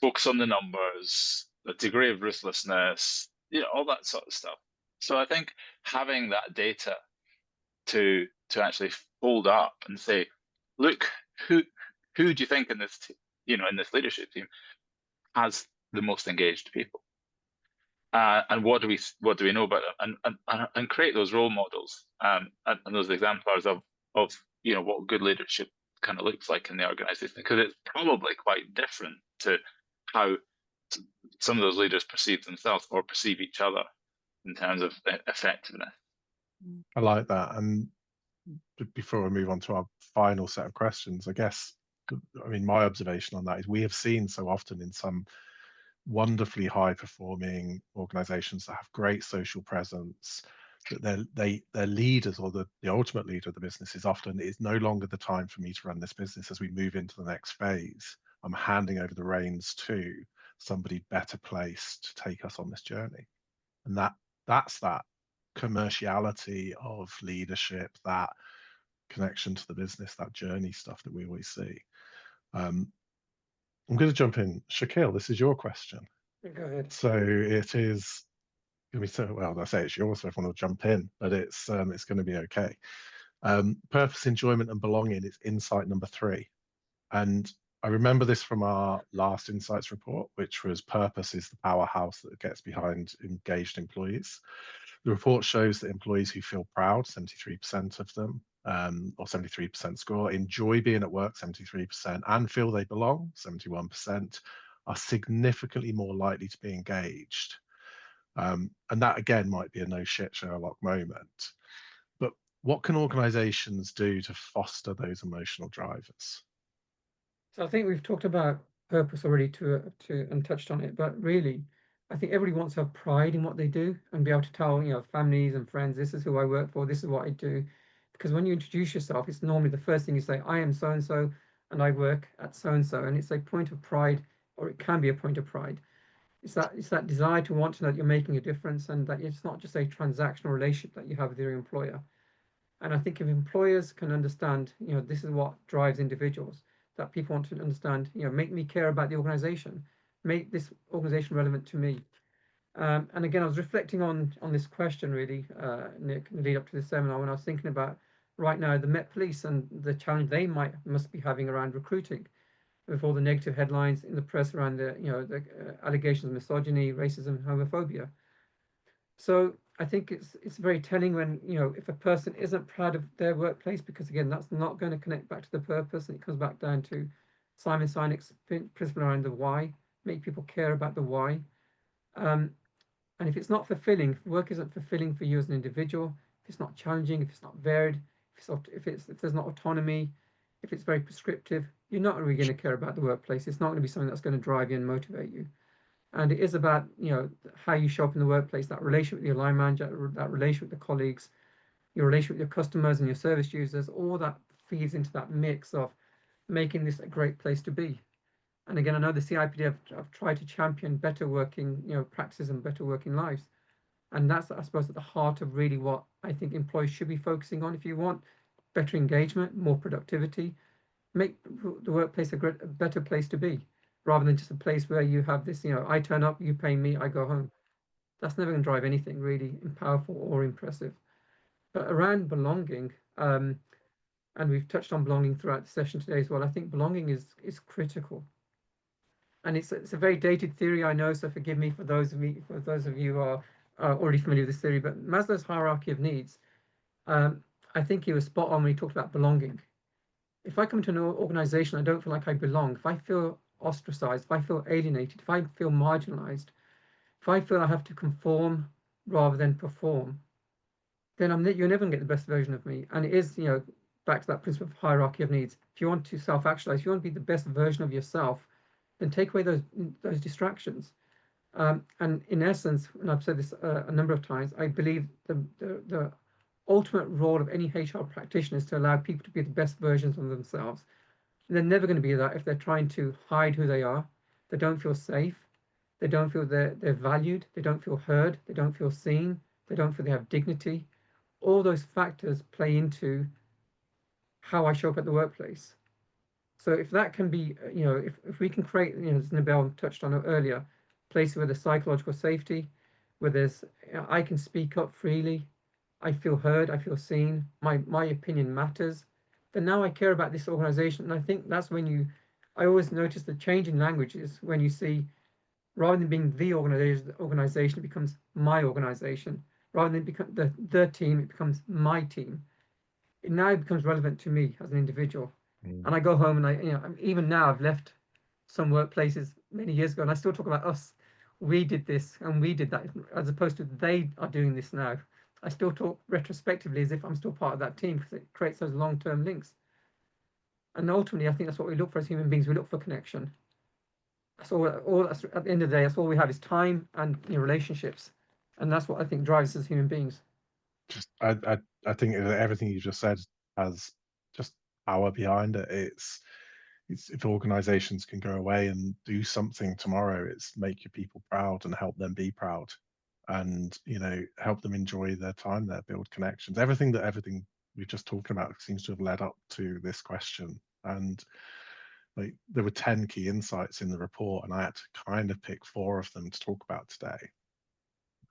[SPEAKER 2] focus on the numbers, a degree of ruthlessness, you know, all that sort of stuff. So I think having that data to actually fold up and say, look, who do you think in this in this leadership team has the most engaged people, and what do we know about them, and create those role models, and those examples of you know what good leadership kind of looks like in the organization, because it's probably quite different to how some of those leaders perceive themselves or perceive each other in terms of effectiveness.
[SPEAKER 1] I like that. And before we move on to our final set of questions, I guess, I mean, my observation on that is we have seen so often in some wonderfully high performing organizations that have great social presence that their leaders, or the ultimate leader of the business, is often, it's no longer the time for me to run this business. As we move into the next phase, I'm handing over the reins to somebody better placed to take us on this journey. And that's that commerciality of leadership, that connection to the business, that journey stuff that we always see. I'm going to jump in. Shakil, this is your question.
[SPEAKER 5] Go ahead.
[SPEAKER 1] So it is going to be so, well, I say it's yours, so if I want to jump in, but it's going to be okay. Purpose, enjoyment, and belonging is insight number 3. And I remember this from our last insights report, which was purpose is the powerhouse that gets behind engaged employees. The report shows that employees who feel proud, 73% of them, or 73% score, enjoy being at work, 73%, and feel they belong, 71%, are significantly more likely to be engaged. And that, again, might be a no shit Sherlock moment. But what can organizations do to foster those emotional drivers?
[SPEAKER 5] So I think we've talked about purpose already and touched on it, but really, I think everybody wants to have pride in what they do and be able to tell, families and friends, this is who I work for, this is what I do. Because when you introduce yourself, it's normally the first thing you say, I am so-and-so, and I work at so-and-so. And it's a point of pride, or it can be a point of pride. It's that desire to want to know that you're making a difference, and that it's not just a transactional relationship that you have with your employer. And I think if employers can understand, this is what drives individuals, that people want to understand, make me care about the organization, make this organization relevant to me. And again, I was reflecting on this question really, Nick, in the lead up to this seminar, when I was thinking about right now the Met Police and the challenge they must be having around recruiting, with all the negative headlines in the press around the allegations of misogyny, racism, and homophobia. So I think it's very telling when, if a person isn't proud of their workplace, because again, that's not going to connect back to the purpose, and it comes back down to Simon Sinek's principle around the why, make people care about the why. And if it's not fulfilling, if work isn't fulfilling for you as an individual, if it's not challenging, if it's not varied, if there's not autonomy, if it's very prescriptive, you're not really going to care about the workplace. It's not going to be something that's going to drive you and motivate you. And it is about, you know, how you show up in the workplace, that relationship with your line manager, that relationship with the colleagues, your relationship with your customers and your service users. All that feeds into that mix of making this a great place to be. And again, I know the CIPD have tried to champion better working, you know, practices and better working lives. And that's, I suppose, at the heart of really what I think employees should be focusing on. If you want better engagement, more productivity, make the workplace a better place to be, rather than just a place where you have this, you know, I turn up, you pay me, I go home. That's never going to drive anything really powerful or impressive. But around belonging, and we've touched on belonging throughout the session today as well, I think belonging is critical. And it's a very dated theory, I know, so forgive me for those of you who are already familiar with this theory. But Maslow's hierarchy of needs, I think he was spot on when he talked about belonging. If I come to an organization, I don't feel like I belong, if I feel ostracized, if I feel alienated, if I feel marginalized, if I feel I have to conform rather than perform, then you're never going to get the best version of me. And it is, you know, back to that principle of hierarchy of needs. If you want to self-actualize, if you want to be the best version of yourself, then take away those distractions. And in essence, and I've said this a number of times, I believe the ultimate role of any HR practitioner is to allow people to be the best versions of themselves. And they're never going to be that if they're trying to hide who they are. They don't feel safe. They don't feel they're valued. They don't feel heard. They don't feel seen. They don't feel they have dignity. All those factors play into how I show up at the workplace. So if that can be, you know, if we can create, you know, as Nebel touched on it earlier, places where there's psychological safety, where there's, you know, I can speak up freely, I feel heard, I feel seen, my opinion matters, then now I care about this organization. And I think that's when I always notice the change in languages when you see, rather than being the organization, it becomes my organization. Rather than become the team, it becomes my team. It now becomes relevant to me as an individual. And I go home and you know, even now I've left some workplaces many years ago and I still talk about us. We did this and we did that, as opposed to they are doing this now. I still talk retrospectively as if I'm still part of that team because it creates those long-term links. And ultimately, I think that's what we look for as human beings. We look for connection. That's all that's, at the end of the day, that's all we have is time and, you know, relationships. And that's what I think drives us as human beings.
[SPEAKER 1] Just I think everything you just said has just power behind it. It's if organizations can go away and do something tomorrow, it's make your people proud and help them be proud, and, you know, help them enjoy their time there, build connections. Everything we've just talked about seems to have led up to this question. And like, there were 10 key insights in the report and I had to kind of pick 4 of them to talk about today.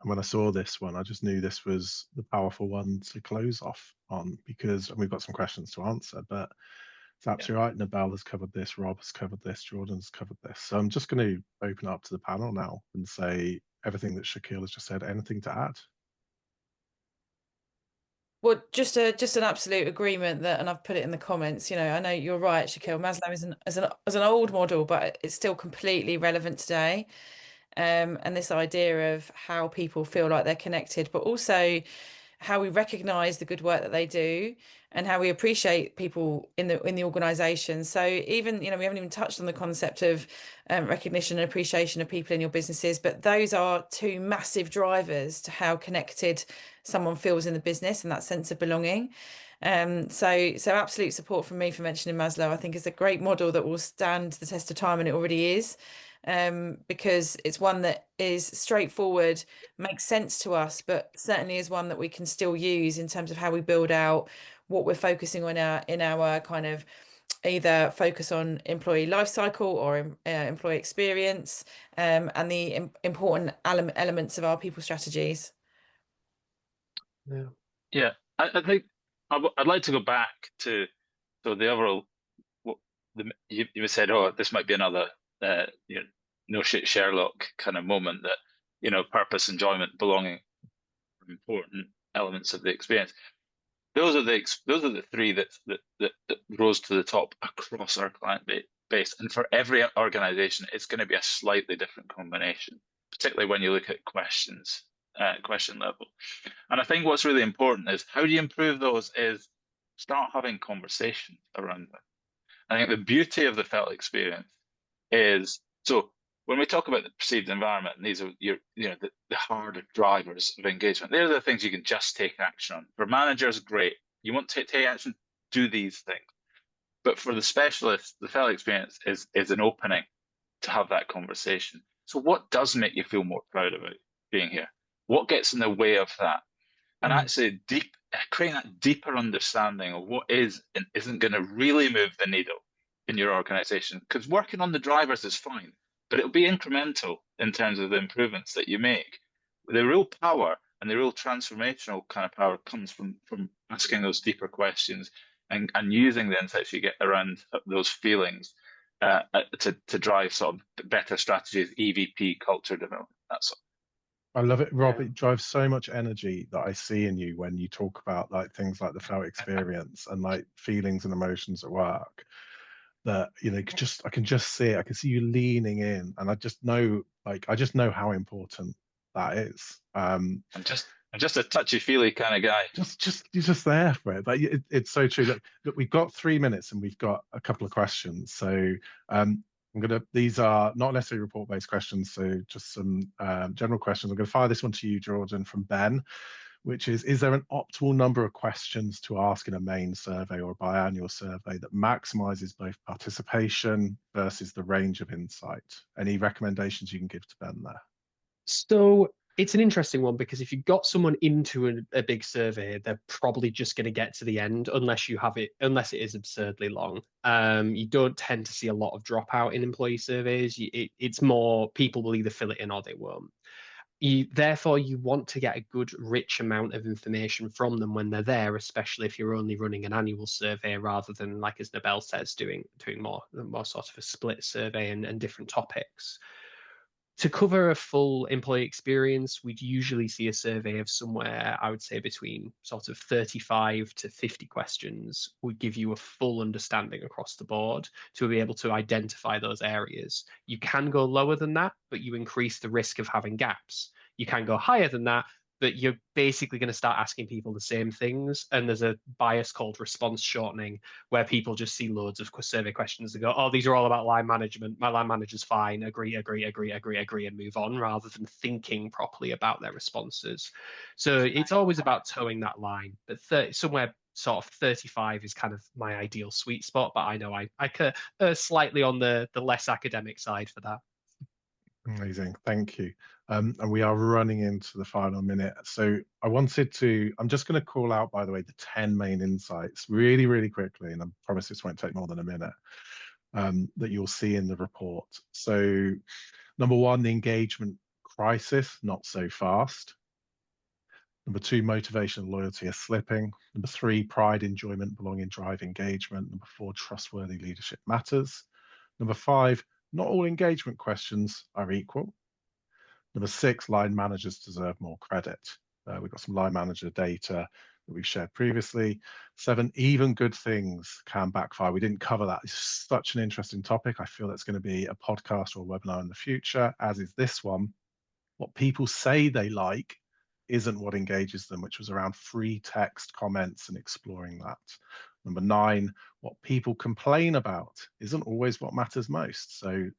[SPEAKER 1] And when I saw this one, I just knew this was the powerful one to close off on, because, and we've got some questions to answer, but it's absolutely right. Nebel has covered this, Rob has covered this, Jordan's covered this. So I'm just going to open up to the panel now and say everything that Shakil has just said. Anything to add?
[SPEAKER 3] Well, just an absolute agreement that, and I've put it in the comments. You know, I know you're right, Shakil. Maslow is an old model, but it's still completely relevant today. And this idea of how people feel like they're connected, but also how we recognize the good work that they do and how we appreciate people in the organization. So even, you know, we haven't even touched on the concept of recognition and appreciation of people in your businesses, but those are 2 massive drivers to how connected someone feels in the business and that sense of belonging. So absolute support from me for mentioning Maslow. I think is a great model that will stand the test of time, and it already is. Because it's one that is straightforward, makes sense to us, but certainly is one that we can still use in terms of how we build out what we're focusing on in our kind of either focus on employee life cycle or employee experience, and the important elements of our people strategies.
[SPEAKER 2] Yeah, I think I'd like to go back to the overall. You said, oh, this might be another you know, no shit Sherlock kind of moment, that, you know, purpose, enjoyment, belonging are important elements of the experience. Those are the 3 that rose to the top across our client base, and for every organization, it's going to be a slightly different combination, particularly when you look at question level. And I think what's really important is how do you improve those? Is start having conversations around them. I think the beauty of the felt experience is, so when we talk about the perceived environment, and these are the harder drivers of engagement, they're the things you can just take action on. For managers, great. You want to take action, do these things. But for the specialists, the felt experience is an opening to have that conversation. So what does make you feel more proud about being here? What gets in the way of that? And actually creating that deeper understanding of what is and isn't going to really move the needle in your organization. Because working on the drivers is fine, but it'll be incremental in terms of the improvements that you make. The real power and the real transformational kind of power comes from asking those deeper questions and using the insights you get around those feelings to drive sort of better strategies, EVP, culture development, that sort.
[SPEAKER 1] I love it, Rob.
[SPEAKER 4] Yeah.
[SPEAKER 1] It drives so much energy that I see in you when you talk about like things like the felt experience and like feelings and emotions at work. That I can just see it. I can see you leaning in, and I just know how important that is.
[SPEAKER 2] I'm just a touchy-feely kind of guy.
[SPEAKER 1] You're just there for it. But it's so true. Look, we've got 3 minutes and we've got a couple of questions. So these are not necessarily report-based questions, so just some general questions. I'm going to fire this one to you, Jordan, from Ben, which is there an optimal number of questions to ask in a main survey or a biannual survey that maximizes both participation versus the range of insight? Any recommendations you can give to Ben there?
[SPEAKER 4] So it's an interesting one, because if you've got someone into a big survey, they're probably just going to get to the end unless it is absurdly long. You don't tend to see a lot of dropout in employee surveys. It's more people will either fill it in or they won't. Therefore, you want to get a good, rich amount of information from them when they're there, especially if you're only running an annual survey rather than, like as Nebel says, doing more sort of a split survey and different topics. To cover a full employee experience, we'd usually see a survey of somewhere, I would say, between sort of 35 to 50 questions would give you a full understanding across the board to be able to identify those areas. You can go lower than that, but you increase the risk of having gaps. You can go higher than that, but you're basically going to start asking people the same things. And there's a bias called response shortening, where people just see loads of survey questions and go, oh, these are all about line management. My line manager's fine. Agree, and move on, rather than thinking properly about their responses. So it's always about towing that line. But somewhere sort of 35 is kind of my ideal sweet spot. But I know I could slightly on the less academic side for that.
[SPEAKER 1] Amazing, thank you. And we are running into the final minute. So I'm just going to call out, by the way, the 10 main insights really, really quickly. And I promise this won't take more than a minute, that you'll see in the report. So number 1, the engagement crisis, not so fast. Number 2, motivation and loyalty are slipping. Number 3, pride, enjoyment, belonging, drive, engagement. Number 4, trustworthy leadership matters. Number 5, not all engagement questions are equal. Number 6, line managers deserve more credit. We've got some line manager data that we've shared previously. 7, even good things can backfire. We didn't cover that. It's such an interesting topic. I feel that's going to be a podcast or a webinar in the future, as is this one. What people say they like isn't what engages them, which was around free text comments and exploring that. Number 9, what people complain about isn't always what matters most. So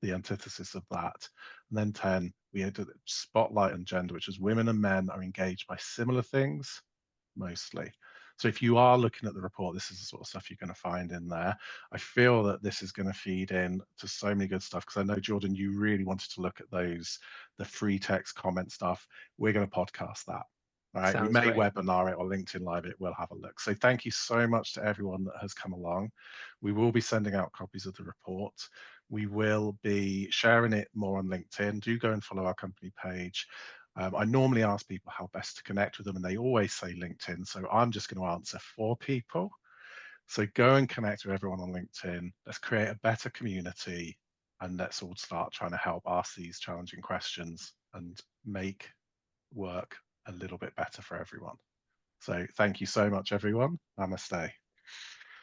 [SPEAKER 1] the antithesis of that. And then 10, we had to spotlight on gender, which is women and men are engaged by similar things mostly. So if you are looking at the report, this is the sort of stuff you're going to find in there. I feel that this is going to feed in to so many good stuff, because I know, Jordan, you really wanted to look at the free text comment stuff. We're going to podcast that. All right,
[SPEAKER 4] Sounds
[SPEAKER 1] we may
[SPEAKER 4] great.
[SPEAKER 1] webinar it or LinkedIn Live it. We'll have a look. So thank you so much to everyone that has come along. We will be sending out copies of the report. We will be sharing it more on LinkedIn. Do go and follow our company page. I normally ask people how best to connect with them, and they always say LinkedIn. So I'm just going to answer for people. So go and connect with everyone on LinkedIn. Let's create a better community, and let's all start trying to help ask these challenging questions and make work a little bit better for everyone. So thank you so much, everyone. Namaste.